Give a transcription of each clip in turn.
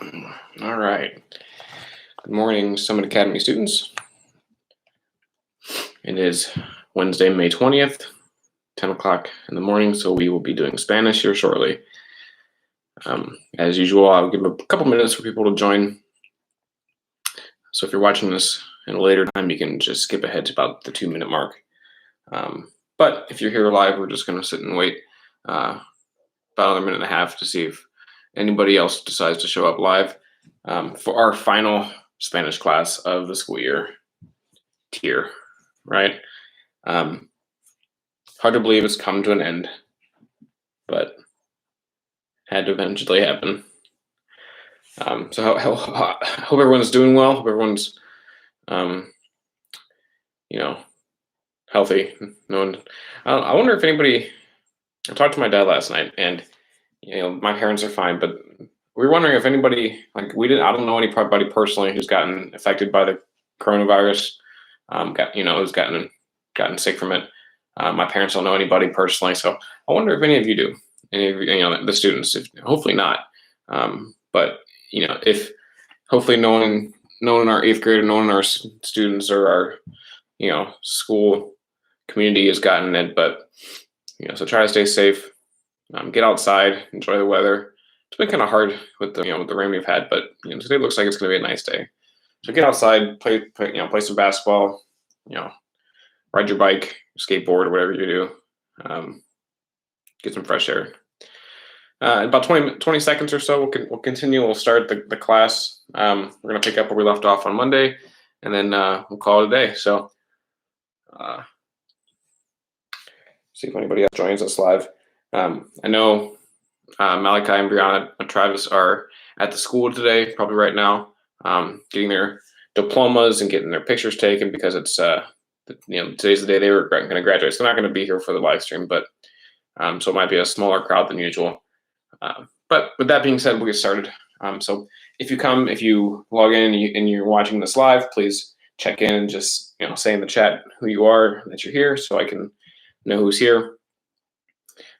All right. Good morning, Summit Academy students. It is Wednesday, May 20th, 10 o'clock in the morning, so we will be doing Spanish here shortly. As usual, I'll give a couple minutes for people to join. So if you're watching this in a later time, you can just skip ahead to about the 2-minute mark. But if you're here live, we're just going to sit and wait about another minute and a half to see if anybody else decides to show up live for our final Spanish class of the school year tier, right? Hard to believe it's come to an end, but had to eventually happen. So I hope everyone's doing well. Hope everyone's, healthy. No one. I wonder if anybody. I talked to my dad last night, and my parents are fine, but we were wondering if anybody I don't know anybody personally who's gotten affected by the coronavirus. Who's gotten sick from it. My parents don't know anybody personally, so I wonder if any of you do. Any of you, the students. Hopefully not. But if hopefully no one in our 8th grade or no one in our students or our school community has gotten it. But so try to stay safe. Get outside, enjoy the weather. It's been kind of hard with the with the rain we've had, but today looks like it's going to be a nice day. So get outside, play some basketball. Ride your bike, skateboard, or whatever you do. Get some fresh air. About 20 seconds or so, we'll continue. We'll start the class. We're going to pick up where we left off on Monday, and then we'll call it a day. So see if anybody else joins us live. I know Malachi and Brianna and Travis are at the school today, probably right now, getting their diplomas and getting their pictures taken because it's today's the day they were going to graduate. So they're not going to be here for the live stream, but so it might be a smaller crowd than usual. But with that being said, we'll get started. So if you log in and you're watching this live, please check in and just say in the chat who you are, that you're here, so I can know who's here.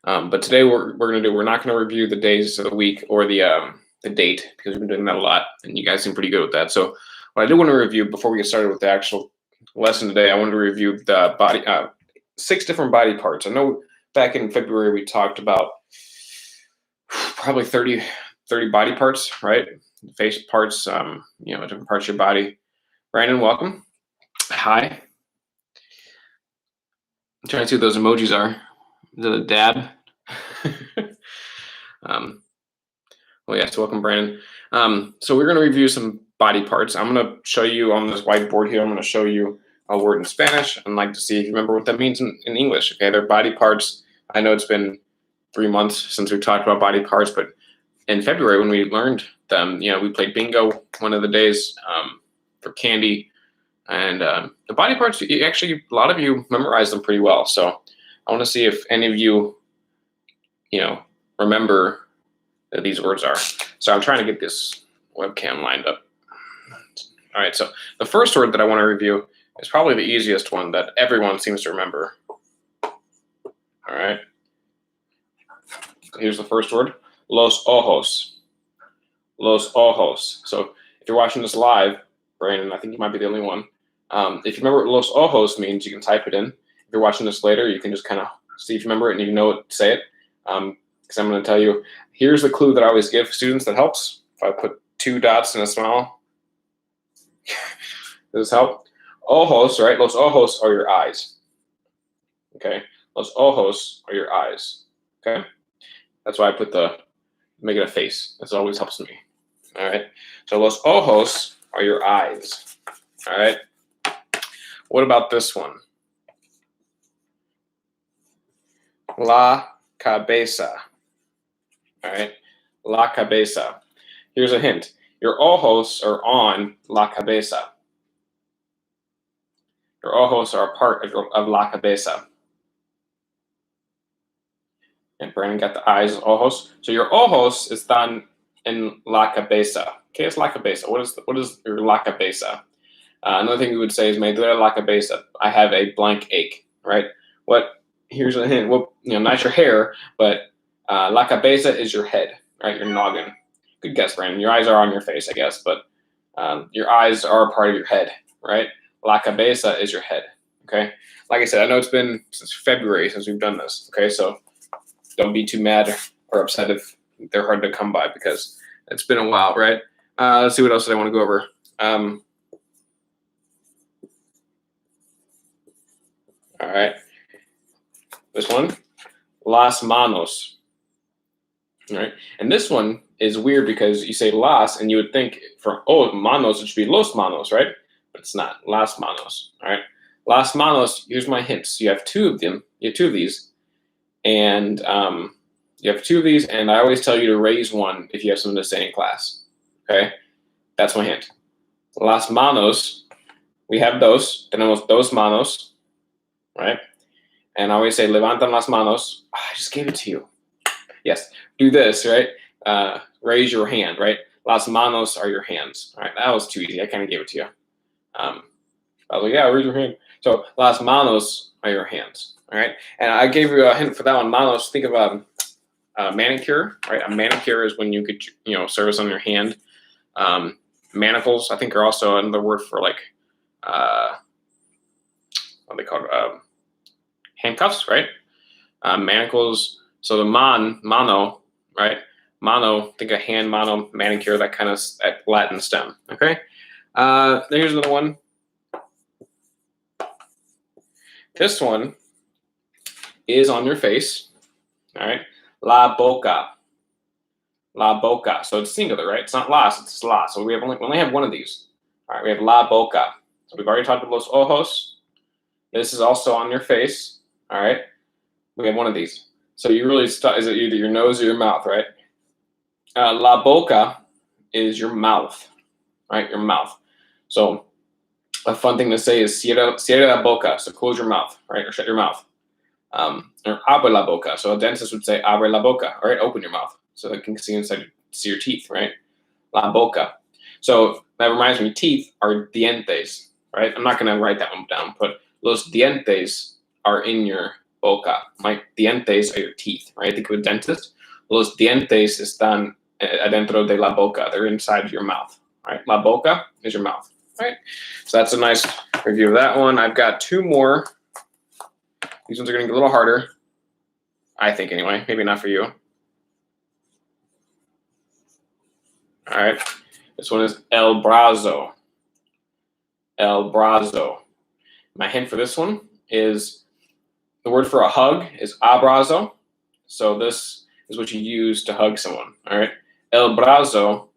But today we're not going to review the days of the week or the date, because we've been doing that a lot, and you guys seem pretty good with that. So what I do want to review before we get started with the actual lesson today, I wanted to review the body 6 different body parts. I know back in February we talked about probably 30 body parts, right? Face parts, different parts of your body. Brandon, welcome. Hi. I'm trying to see what those emojis are. Is it a dab? Well, yes, welcome, Brandon. So we're going to review some body parts. I'm going to show you on this whiteboard here. I'm going to show you a word in Spanish. I'd like to see if you remember what that means in English. Okay, they're body parts. I know it's been 3 months since we talked about body parts, but in February when we learned them, we played bingo one of the days for candy, and the body parts. Actually, a lot of you memorized them pretty well. So I want to see if any of you, remember that these words are. So I'm trying to get this webcam lined up. All right, so the first word that I want to review is probably the easiest one that everyone seems to remember. All right. So here's the first word, los ojos. Los ojos. So if you're watching this live, Brandon, I think you might be the only one. If you remember what los ojos means, you can type it in. If you're watching this later, you can just kind of see if you remember it and you know it, say it. Because I'm going to tell you, here's the clue that I always give students that helps. If I put 2 dots in a smile, does this help? Ojos, right? Los ojos are your eyes. Okay? Los ojos are your eyes. Okay? That's why I make it a face. This always helps me. All right? So los ojos are your eyes. All right? What about this one? La cabeza. All right? La cabeza. Here's a hint. Your ojos are on la cabeza. Your ojos are a part of la cabeza. And Brandon got the eyes, ojos. So your ojos están en la cabeza. Okay, it's la cabeza. What is your la cabeza? Another thing we would say is me duele la cabeza. I have a blank ache, right? Here's a hint. Well, not your hair, but la cabeza is your head, right? Your noggin. Good guess, Brandon. Your eyes are on your face, I guess, but your eyes are a part of your head, right? La cabeza is your head, okay? Like I said, I know it's been since February since we've done this, okay? So don't be too mad or upset if they're hard to come by because it's been a while, right? Let's see what else I want to go over. All right. This one, las manos. All right. And this one is weird because you say las and you would think for, oh, manos, it should be los manos, right? But it's not. Las manos. All right. Las manos, here's my hints. You have two of them. You have two of these. And you have two of these. And I always tell you to raise one if you have something to say in class. Okay. That's my hint. Las manos, we have those. Tenemos dos manos. Right? And I always say, levantan las manos. Oh, I just gave it to you. Yes, do this, right? Raise your hand, right? Las manos are your hands. All right, that was too easy. I kind of gave it to you. I was like, yeah, raise your hand. So las manos are your hands, all right? And I gave you a hint for that one. Manos, think of a manicure, right? A manicure is when you get, service on your hand. Manacles, I think, are also another word for like, what are they called? Handcuffs, right? Manacles. So the mano, right? Mano, think of hand, mano, manicure, that kind of Latin stem. Okay. Here's another one. This one is on your face. All right. La boca. La boca. So it's singular, right? It's not las, it's la. So we only have one of these. All right. We have la boca. So we've already talked about los ojos. This is also on your face. All right. We have one of these. So you really is it either your nose or your mouth, right? La boca is your mouth, right? Your mouth. So a fun thing to say is cierra la boca. So close your mouth, right? Or shut your mouth. Or abre la boca. So a dentist would say abre la boca, all right? Open your mouth so they can see your teeth, right? La boca. So that reminds me, teeth are dientes, right? I'm not going to write that one down, but los dientes are in your boca. My dientes are your teeth, right? Think of a dentist. Los dientes están adentro de la boca. They're inside your mouth, right? La boca is your mouth, right? So that's a nice review of that one. I've got two more. These ones are going to get a little harder, I think anyway. Maybe not for you. All right. This one is el brazo. El brazo. My hint for this one is the word for a hug is abrazo. So this is what you use to hug someone, all right? El brazo,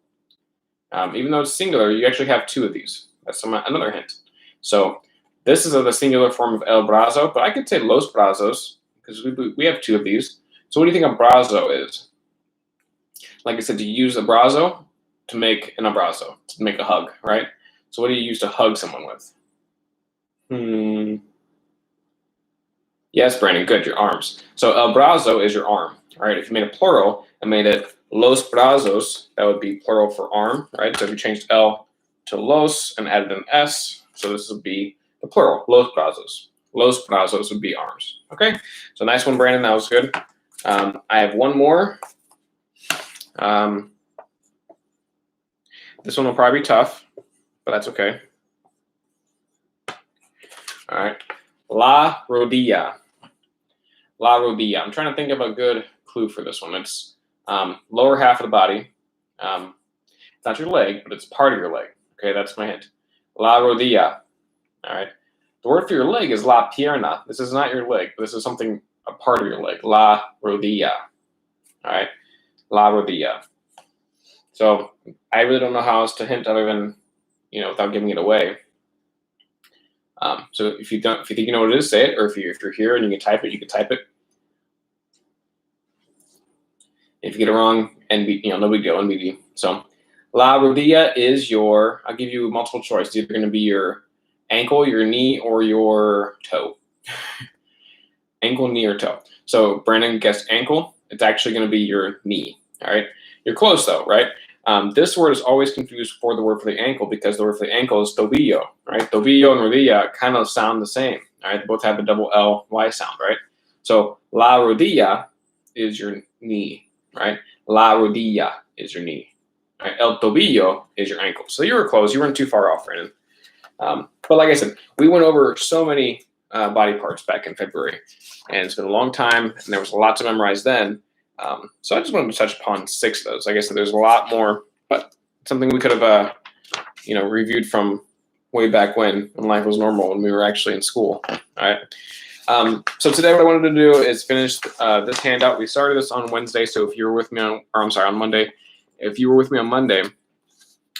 even though it's singular, you actually have two of these. That's another hint. So this is the singular form of el brazo, but I could say los brazos because we have two of these. So what do you think a brazo is? Like I said, you use a brazo to make an abrazo, to make a hug, right? So what do you use to hug someone with? Yes, Brandon, good, your arms. So el brazo is your arm, all right? If you made a plural and made it los brazos, that would be plural for arm, right? So if you changed el to los and added an s, so this would be the plural, los brazos. Los brazos would be arms, okay? So nice one, Brandon, that was good. I have one more. This one will probably be tough, but that's okay. All right, la rodilla. La rodilla. I'm trying to think of a good clue for this one. It's lower half of the body. It's not your leg, but it's part of your leg. Okay, that's my hint. La rodilla. All right. The word for your leg is la pierna. This is not your leg, but this is something, a part of your leg. La rodilla. All right. La rodilla. So I really don't know how else to hint other than, without giving it away. So if you think you know what it is, say it. Or if you're here and you can type it, you can type it. If you get it wrong, no big deal, NBD. So la rodilla is I'll give you multiple choice. It's either going to be your ankle, your knee, or your toe. Ankle, knee, or toe. So Brandon guessed ankle. It's actually going to be your knee. All right. You're close though, right? This word is always confused for the word for the ankle because the word for the ankle is tobillo, right? Tobillo and rodilla kind of sound the same, all right? They both have a double L-Y sound, right? So la rodilla is your knee, right? La rodilla is your knee. All right? El tobillo is your ankle. So you were close. You weren't too far off, Brandon. But like I said, we went over so many body parts back in February, and it's been a long time, and there was a lot to memorize then. So I just wanted to touch upon 6 of those. Like I said, there's a lot more, but something we could have, reviewed from way back when life was normal, when we were actually in school. All right. So today, what I wanted to do is finish this handout. We started this on Wednesday, so if you were with me on Monday. If you were with me on Monday,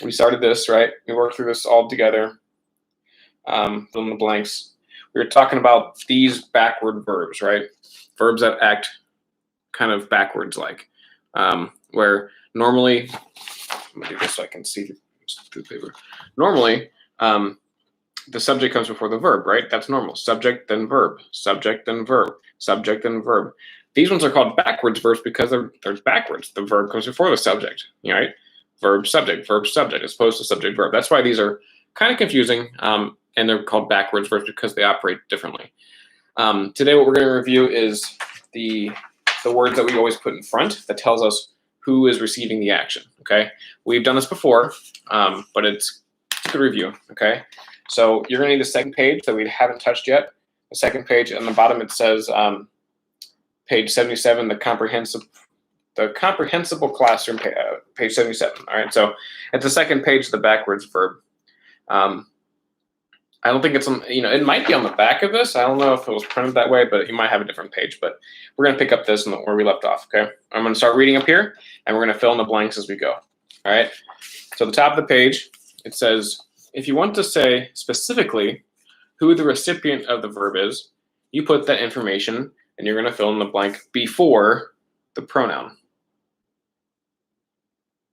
we started this, right? We worked through this all together. Fill in the blanks. We were talking about these backward verbs, right? Verbs that act kind of backwards, like where normally, I'm gonna do this so I can see through the paper. Normally, the subject comes before the verb, right? That's normal. Subject, then verb. Subject, then verb. Subject, then verb. These ones are called backwards verbs because they're backwards. The verb comes before the subject, right? Verb, subject, as opposed to subject, verb. That's why these are kind of confusing, and they're called backwards verbs because they operate differently. Today, what we're going to review is the words that we always put in front that tells us who is receiving the action, okay? We've done this before, but it's a good review, okay? So you're going to need a second page that we haven't touched yet. The second page, on the bottom it says page 77, the comprehensible classroom, page 77. All right, so at the second page, the backwards verb. I don't think it's on, it might be on the back of this. I don't know if it was printed that way, but you might have a different page. But we're going to pick up this where we left off, okay? I'm going to start reading up here, and we're going to fill in the blanks as we go, all right? So the top of the page, it says, if you want to say specifically who the recipient of the verb is, you put that information, and you're going to fill in the blank before the pronoun.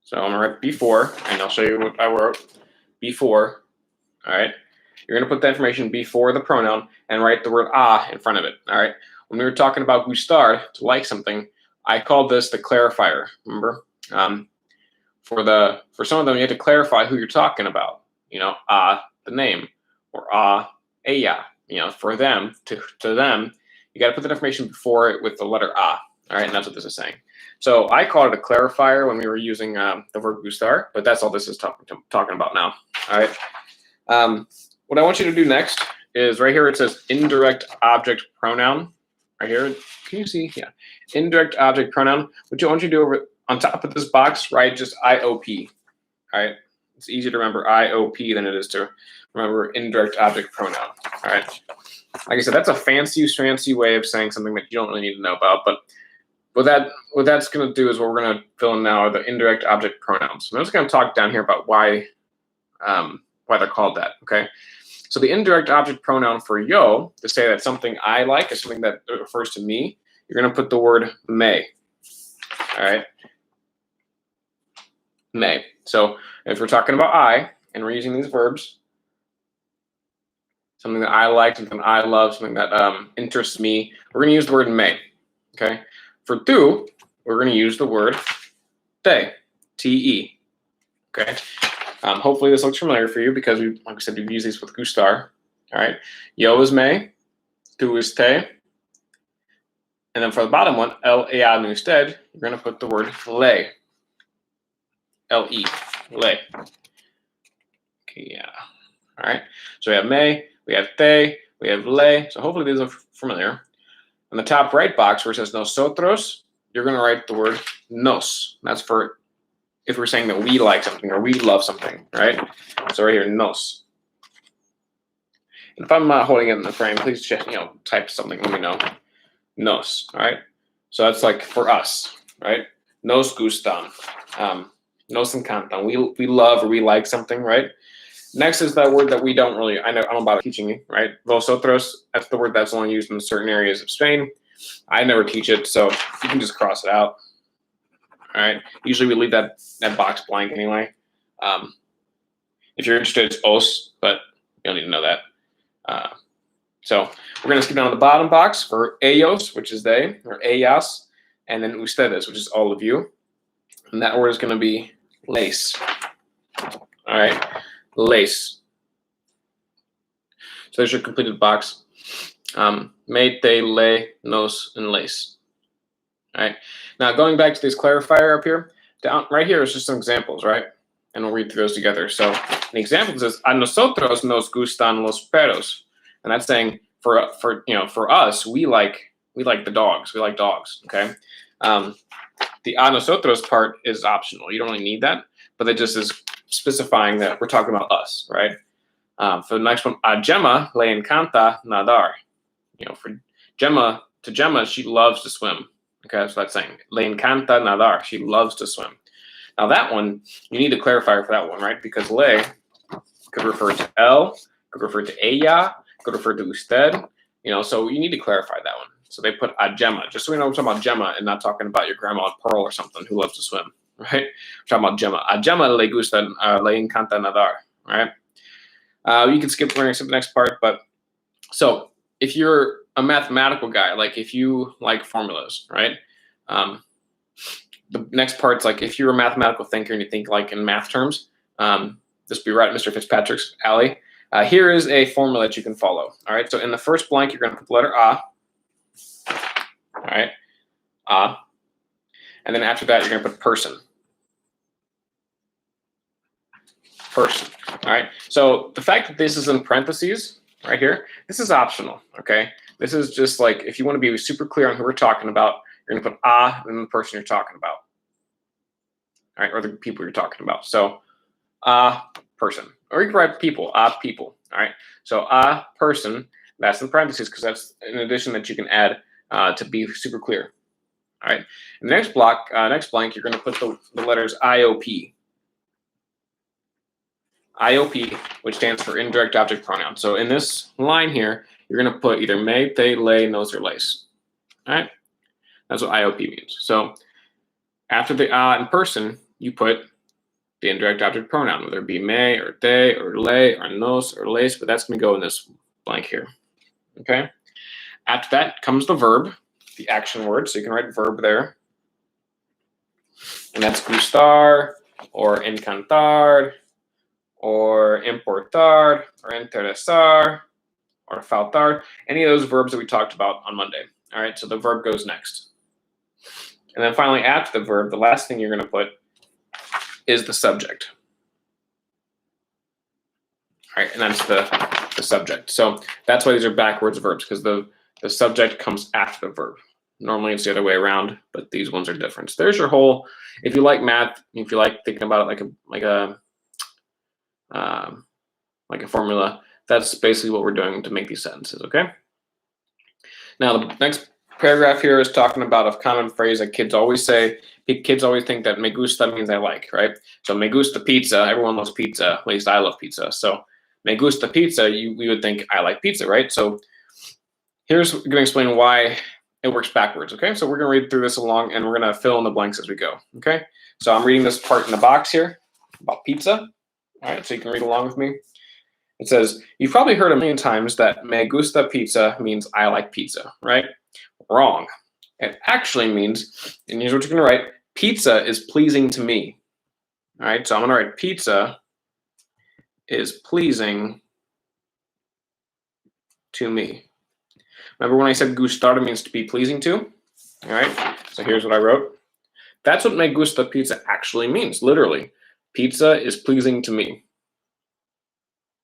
So I'm going to write before, and I'll show you what I wrote before, all right? You're going to put the information before the pronoun and write the word in front of it, all right? When we were talking about gustar, to like something, I called this the clarifier, remember? For some of them, you have to clarify who you're talking about. The name, or ella. For them, to them, you got to put that information before it with the letter all right? And that's what this is saying. So I called it a clarifier when we were using the verb gustar, but that's all this is talking about now, all right? What I want you to do next is right here. It says indirect object pronoun. Right here, can you see? Yeah, indirect object pronoun. What I want you to do over on top of this box, right? Just IOP. All right, it's easier to remember IOP than it is to remember indirect object pronoun. All right, like I said, that's a fancy way of saying something that you don't really need to know about. But what that's going to do is what we're going to fill in now are the indirect object pronouns. And I'm just going to talk down here about why they're called that. Okay. So the indirect object pronoun for yo, to say that something I like is something that refers to me, you're going to put the word may. All right. May. So if we're talking about I, and we're using these verbs, something that I like, something I love, something that interests me, we're going to use the word may. Okay. For tu, we're going to use the word te, T-E. Okay. Hopefully this looks familiar for you because like I said, we've used these with gustar. All right. Yo is me, tu is te. And then for the bottom one, el instead, you're going to put the word le. L-E, le. Okay, yeah. All right. So we have me, we have te, we have le. So hopefully these are familiar. On the top right box where it says nosotros, you're going to write the word nos. That's for if we're saying that we like something or we love something, right? So right here, nos. And if I'm not holding it in the frame, please check, type something, let me know. Nos, all right? So that's like for us, right? Nos gustan. Nos encantan. We love or we like something, right? Next is that word that we don't really, I don't bother teaching you, right? Vosotros, that's the word that's only used in certain areas of Spain. I never teach it, so you can just cross it out. All right. Usually we leave that box blank anyway. If you're interested, it's os, but you don't need to know that. So we're going to skip down to the bottom box for ellos, which is they, or ellas, and then ustedes, which is all of you. And that word is going to be les. All right. Les. So there's your completed box. Me, te, le, nos, and les. All right. Now going back to this clarifier up here, down right here is just some examples, right? And we'll read through those together. So an example says, "A nosotros nos gustan los perros," and that's saying for us, we like the dogs. We like dogs. Okay. The "a nosotros" part is optional. You don't really need that, but it just is specifying that we're talking about us, right? For the next one, "A Gemma le encanta nadar." For Gemma, she loves to swim. Okay, that's what that's saying. Le encanta nadar. She loves to swim. Now that one, you need to clarify for that one, right? Because le could refer to él, could refer to ella, could refer to usted. So you need to clarify that one. So they put a Gemma, just so we know we're talking about Gemma and not talking about your grandma Pearl or something who loves to swim, right? We're talking about Gemma. A Gemma le gusta, le encanta nadar, right? You can skip the next part, but so if you're a mathematical guy, like if you like formulas, right? The next part's like if you're a mathematical thinker and you think like in math terms, this be right, Mr. Fitzpatrick's alley. Here is a formula that you can follow. All right. So in the first blank, you're going to put the letter A. All right. A. And then after that, you're going to put person. Person. All right. So the fact that this is in parentheses right here, this is optional. Okay. This is just like if you want to be super clear on who we're talking about, you're going to put a and the person you're talking about. All right. Or the people you're talking about. So a person. Or you can write people. A people. All right. So a person, that's in parentheses because that's an addition that you can add to be super clear. All right. In the next block, next blank, you're going to put the letters IOP. IOP, which stands for indirect object pronoun. So in this line here, you're going to put either me, they, lay, nos, or lace. All right. That's what IOP means. So after the in person, you put the indirect object pronoun, whether it be me or they or lay or nos or lace, but that's going to go in this blank here. Okay. After that comes the verb, the action word. So you can write verb there. And that's gustar or encantar or importar or interesar or faltar. Any of those verbs that we talked about on Monday. All right. So the verb goes next. And then finally, after the verb, the last thing you're going to put is the subject. All right, and that's the subject. So that's why these are backwards verbs, because the subject comes after the verb. Normally it's the other way around, but these ones are different. So there's your whole. If you like math, if you like thinking about it like a formula, that's basically what we're doing to make these sentences. Okay. Now the next paragraph here is talking about a common phrase that kids always say. Kids always think that me gusta means I like, right? So me gusta pizza. Everyone loves pizza. At least I love pizza. So me gusta pizza. We would think I like pizza, right? So here's going to explain why it works backwards. Okay, so we're going to read through this along, and we're going to fill in the blanks as we go. Okay, so I'm reading this part in the box here about pizza. All right, so you can read along with me. It says, you've probably heard a million times that me gusta pizza means I like pizza, right? Wrong. It actually means, and here's what you're going to write, pizza is pleasing to me. All right, so I'm going to write pizza is pleasing to me. Remember when I said gustar means to be pleasing to? All right, so here's what I wrote. That's what me gusta pizza actually means, literally. Pizza is pleasing to me.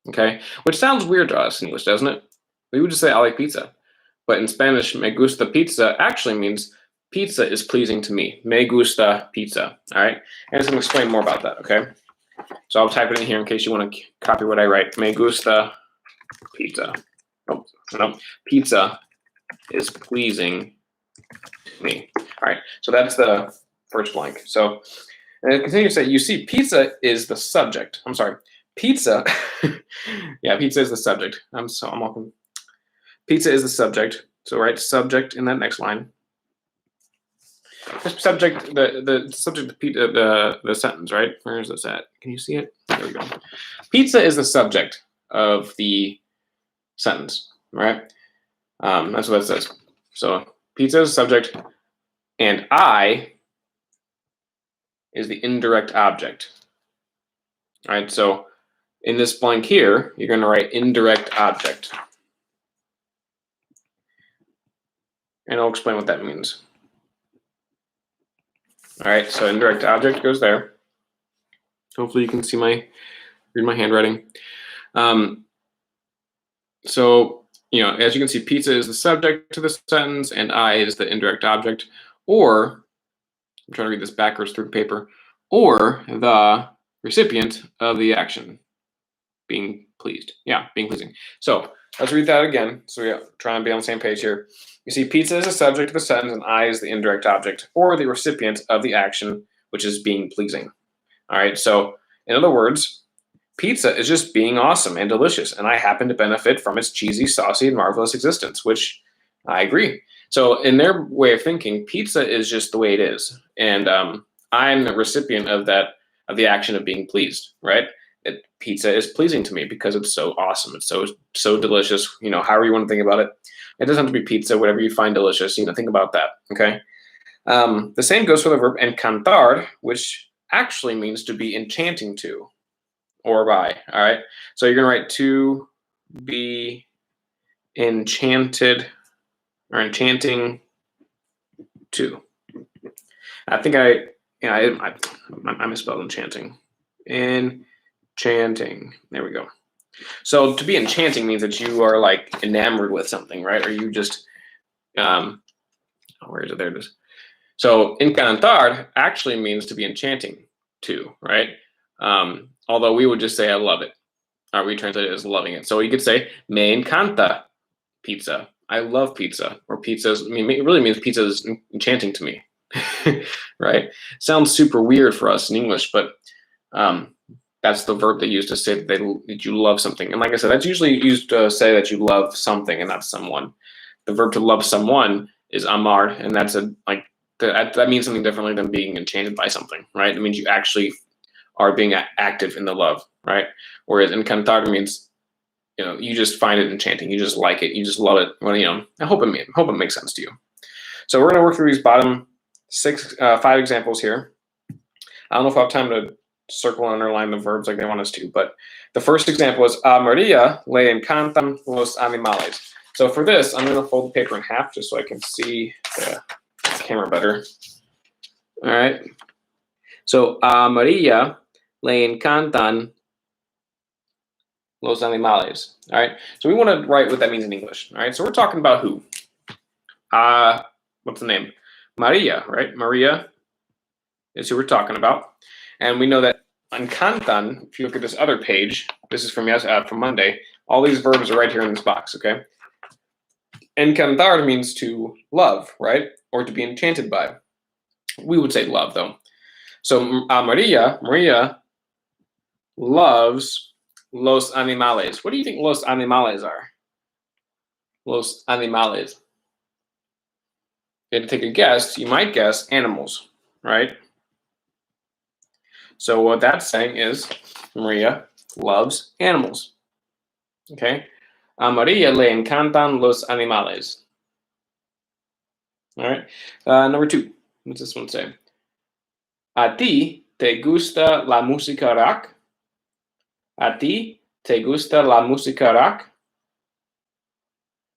Okay, which sounds weird to us in English, doesn't it? We would just say I like pizza. But in Spanish, me gusta pizza actually means pizza is pleasing to me. Me gusta pizza. All right, and it's going to explain more about that. Okay, so I'll type it in here in case you want to copy what I write. Me gusta pizza. Oh, no, pizza is pleasing to me. All right, so that's the first blank. So, and it continues to say, you see, pizza is the subject. I'm sorry, pizza. Yeah, pizza is the subject. I'm welcome. Pizza is the subject. So write subject in that next line. The subject, the subject, the sentence, right? Where is this at? Can you see it? There we go. Pizza is the subject of the sentence, right? That's what it says. So pizza is the subject, and I is the indirect object. All right. So in this blank here, you're going to write indirect object. And I'll explain what that means. All right, so indirect object goes there. Hopefully you can see read my handwriting. So, as you can see, pizza is the subject to the sentence and I is the indirect object, or I'm trying to read this backwards through the paper, or the recipient of the action, being pleased. Yeah, being pleasing. So let's read that again. So we try and be on the same page here. You see, pizza is the subject of the sentence and I is the indirect object, or the recipient of the action, which is being pleasing. All right, so in other words, pizza is just being awesome and delicious, and I happen to benefit from its cheesy, saucy, and marvelous existence, which I agree. So in their way of thinking, pizza is just the way it is, and I'm the recipient of the action of being pleased, right? Pizza is pleasing to me because it's so awesome. It's so delicious. However you want to think about it. It doesn't have to be pizza. Whatever you find delicious, think about that. Okay. The same goes for the verb encantar, which actually means to be enchanting to or by. All right. So you're going to write to be enchanted or enchanting to. I think I misspelled enchanting. Enchanting. There we go. So to be enchanting means that you are like enamored with something, right? Or you just, where is it? There it is. So encantar actually means to be enchanting to, right? Although we would just say I love it, or we translate it as loving it. So you could say me encanta pizza. I love pizza, or it really means pizza is enchanting to me, right? Sounds super weird for us in English, but that's the verb they use to say that you love something. And like I said, that's usually used to say that you love something and not someone. The verb to love someone is amar, and that means something differently than being enchanted by something, right? It means you actually are being active in the love, right? Whereas encantar means, you just find it enchanting. You just like it. You just love it. Well, I hope it makes sense to you. So we're going to work through these bottom 5 examples here. I don't know if I have time to circle and underline the verbs like they want us to, but the first example is a Maria le encantan los animales. So for this, I'm going to fold the paper in half just so I can see the camera better. All right. So a Maria le encantan los animales. All right. So we want to write what that means in English. All right. So we're talking about who? What's the name? Maria, right? Maria is who we're talking about. And we know that encantan, if you look at this other page, this is from Monday, all these verbs are right here in this box, okay? Encantar means to love, right? Or to be enchanted by. We would say love, though. So Maria loves los animales. What do you think los animales are? Los animales. To take a guess, you might guess animals, right? So what that's saying is Maria loves animals. Okay? A Maria le encantan los animales. All right. Number 2. What's this one say? A ti te gusta la música rock? A ti te gusta la música rock?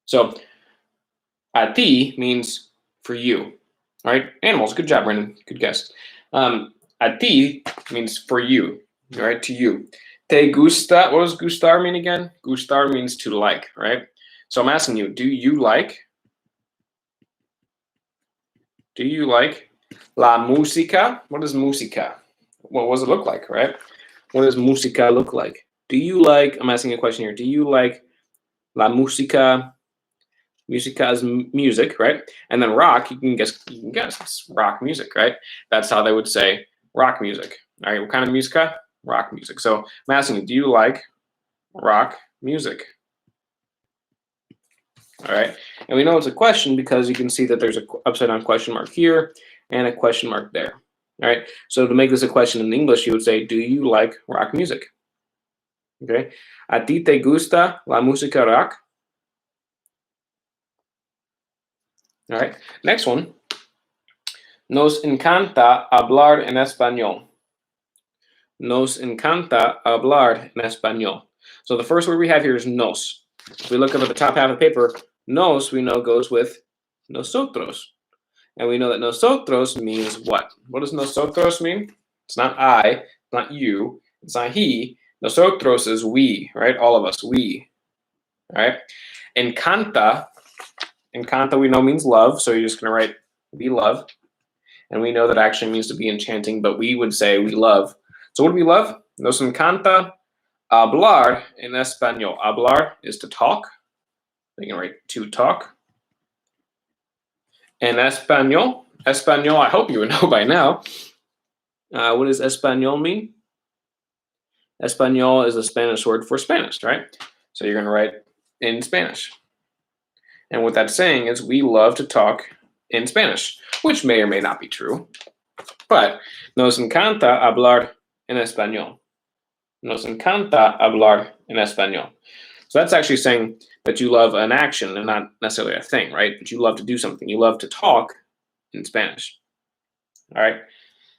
So, a ti means for you. All right. Animals. Good job, Brendan. Good guess. A ti means for you, right? To you. Te gusta, what does gustar mean again? Gustar means to like, right? So I'm asking you, do you like la música? What is música? What does it look like, right? What does música look like? I'm asking a question here. Do you like la música? Música is music, right? And then rock, you can guess it's rock music, right? That's how they would say rock music. All right, what kind of música? Rock music. So I'm asking you, do you like rock music? All right, and we know it's a question because you can see that there's a upside down question mark here and a question mark there. All right, so to make this a question in English, you would say, do you like rock music? Okay, a ti te gusta la música rock? All right, next one. Nos encanta hablar en español. Nos encanta hablar en español. So the first word we have here is nos. If we look up at the top half of the paper, nos we know goes with nosotros. And we know that nosotros means what? What does nosotros mean? It's not I, it's not you, it's not he. Nosotros is we, right? All of us, we, right? Encanta we know means love, so you're just going to write we love. And we know that actually means to be enchanting, but we would say we love. So what do we love? Nos encanta hablar en español. Hablar is to talk. You can write to talk. And español, I hope you would know by now. What does español mean? Español is a Spanish word for Spanish, right? So you're going to write in Spanish. And what that's saying is we love to talk in Spanish, which may or may not be true. But nos encanta hablar en español. Nos encanta hablar en español. So that's actually saying that you love an action and not necessarily a thing, right? But you love to do something. You love to talk in Spanish. All right.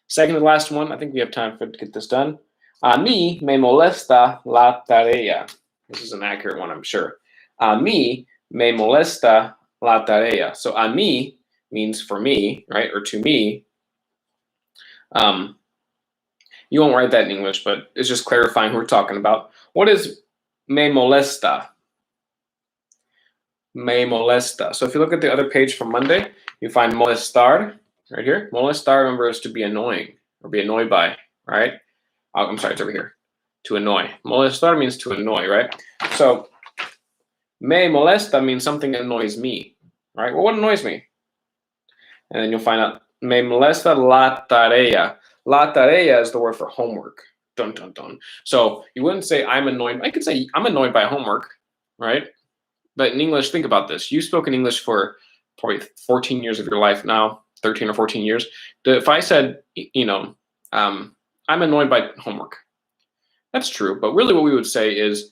Second to last one. I think we have time to get this done. A mí me molesta la tarea. This is an accurate one, I'm sure. A mí me molesta la tarea. So a mí means for me, right? Or to me. You won't write that in English, but it's just clarifying who we're talking about. What is me molesta? Me molesta. So if you look at the other page from Monday, you find molestar right here. Molestar, remember, is to be annoying or be annoyed by, right? Oh, I'm sorry, it's over here. To annoy. Molestar means to annoy, right? So me molesta means something annoys me, right? Well, what annoys me? And then you'll find out me molesta la tarea. La tarea is the word for homework. Dun, dun, dun. So you wouldn't say I'm annoyed. I could say I'm annoyed by homework, right? But in English, think about this. You've spoken English for probably 14 years of your life now, 13 or 14 years. If I said, I'm annoyed by homework, that's true. But really what we would say is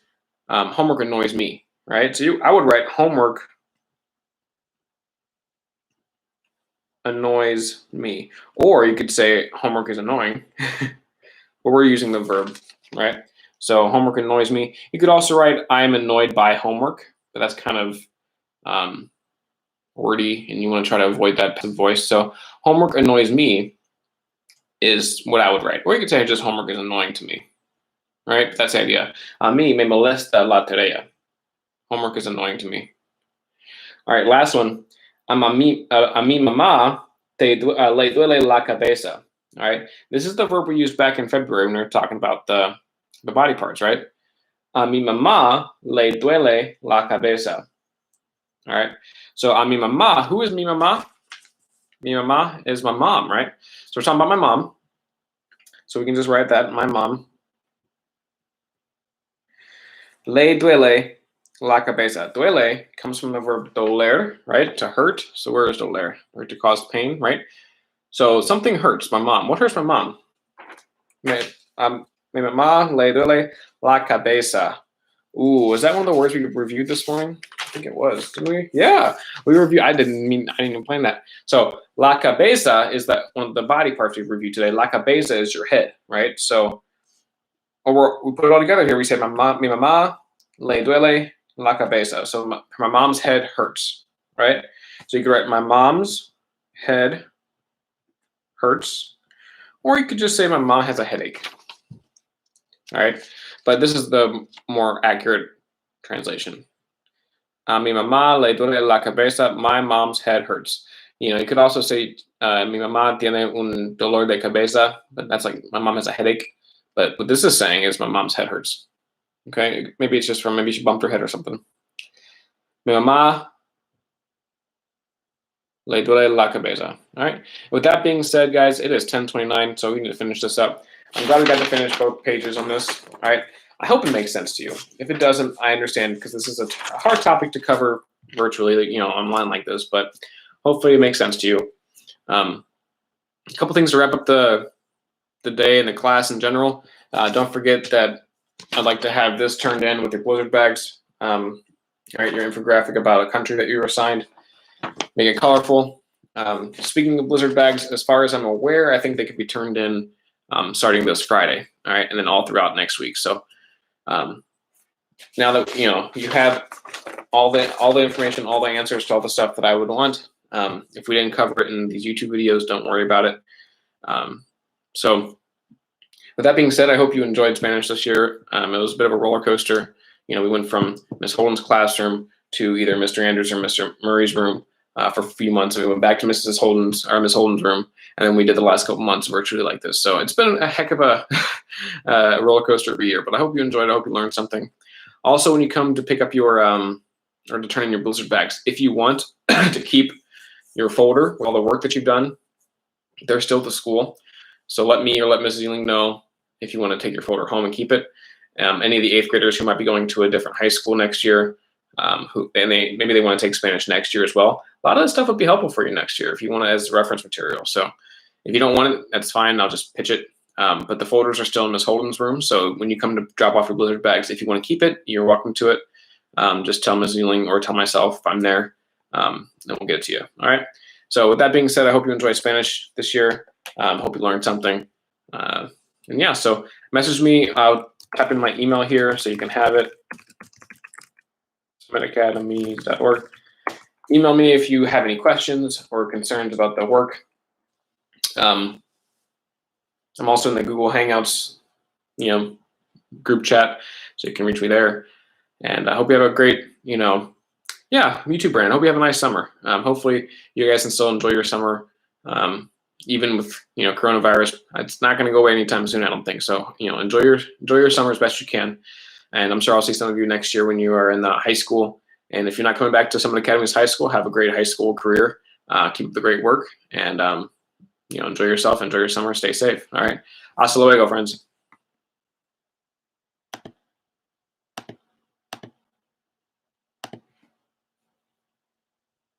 homework annoys me, right? So I would write homework annoys me. Or you could say homework is annoying. But we're using the verb, right? So homework annoys me. You could also write I'm annoyed by homework, but that's kind of wordy, and you want to try to avoid that passive voice. So homework annoys me is what I would write. Or you could say just homework is annoying to me, right? That's the idea. A mí me molesta la tarea. Homework is annoying to me. All right, last one. A mi mamá le duele la cabeza. All right, this is the verb we used back in February when we were talking about the body parts, right? A mi mamá le duele la cabeza. All right, so a mi mamá, who is mi mamá? Mi mamá is my mom, right? So we're talking about my mom. So we can just write that, my mom. Le duele la cabeza. Duele comes from the verb doler, right? To hurt. So where is doler? Or to cause pain, right? So something hurts my mom. What hurts my mom? Mi mamá le duele la cabeza. Ooh, is that one of the words we reviewed this morning? I think it was, didn't we? Yeah, we reviewed. I didn't even plan that. So la cabeza is that one of the body parts we reviewed today. La cabeza is your head, right? So, or we put it all together here. We say mi mamá le duele la cabeza. So my mom's head hurts, right? So you could write my mom's head hurts, or you could just say my mom has a headache. All right, but this is the more accurate translation. Mi mamá le duele la cabeza. My mom's head hurts. You could also say mi mamá tiene un dolor de cabeza, but that's like my mom has a headache. But what this is saying is my mom's head hurts. Okay, maybe it's just maybe she bumped her head or something. Mi mamá le duele la cabeza. All right. With that being said, guys, it is 10:29, so we need to finish this up. I'm glad we got to finish both pages on this. All right. I hope it makes sense to you. If it doesn't, I understand, because this is a hard topic to cover virtually, online like this. But hopefully it makes sense to you. A couple things to wrap up the day and the class in general. Don't forget that I'd like to have this turned in with your blizzard bags. All right, your infographic about a country that you were assigned. Make it colorful. Speaking of blizzard bags, as far as I'm aware, I think they could be turned in starting this Friday. All right, and then all throughout next week. So now that you have all the information, all the answers to all the stuff that I would want, If we didn't cover it in these YouTube videos, don't worry about it. So with that being said, I hope you enjoyed Spanish this year. It was a bit of a roller coaster. We went from Miss Holden's classroom to either Mr. Andrews or Mr. Murray's room for a few months. And we went back to Miss Holden's room, and then we did the last couple months virtually like this. So it's been a heck of a roller coaster of a year, but I hope you enjoyed it. I hope you learned something. Also, when you come to pick up your or to turn in your Blizzard bags, if you want to keep your folder with all the work that you've done, they're still at the school. So let me or let Mrs. Ewing know if you want to take your folder home and keep it. Any of the 8th graders who might be going to a different high school next year, maybe they want to take Spanish next year as well. A lot of this stuff would be helpful for you next year if you want it as reference material. So if you don't want it, that's fine. I'll just pitch it. But the folders are still in Miss Holden's room. So when you come to drop off your Blizzard bags, if you want to keep it, you're welcome to it. Just tell Ms. Ewing or tell myself if I'm there, and we'll get it to you. All right. So with that being said, I hope you enjoy Spanish this year. Hope you learned something. And yeah, so message me. I'll type in my email here so you can have it. SummitAcademy.org. Email me if you have any questions or concerns about the work. I'm also in the Google Hangouts, group chat, so you can reach me there. And I hope you have a great, YouTube brand. I hope you have a nice summer. Hopefully you guys can still enjoy your summer, even with coronavirus. It's not going to go away anytime soon, I don't think. So enjoy your summer as best you can. And I'm sure I'll see some of you next year when you are in the high school. And if you're not coming back to Summit Academy's high school, have a great high school career. Keep up the great work, and enjoy yourself. Enjoy your summer. Stay safe. All right. Hasta luego, friends.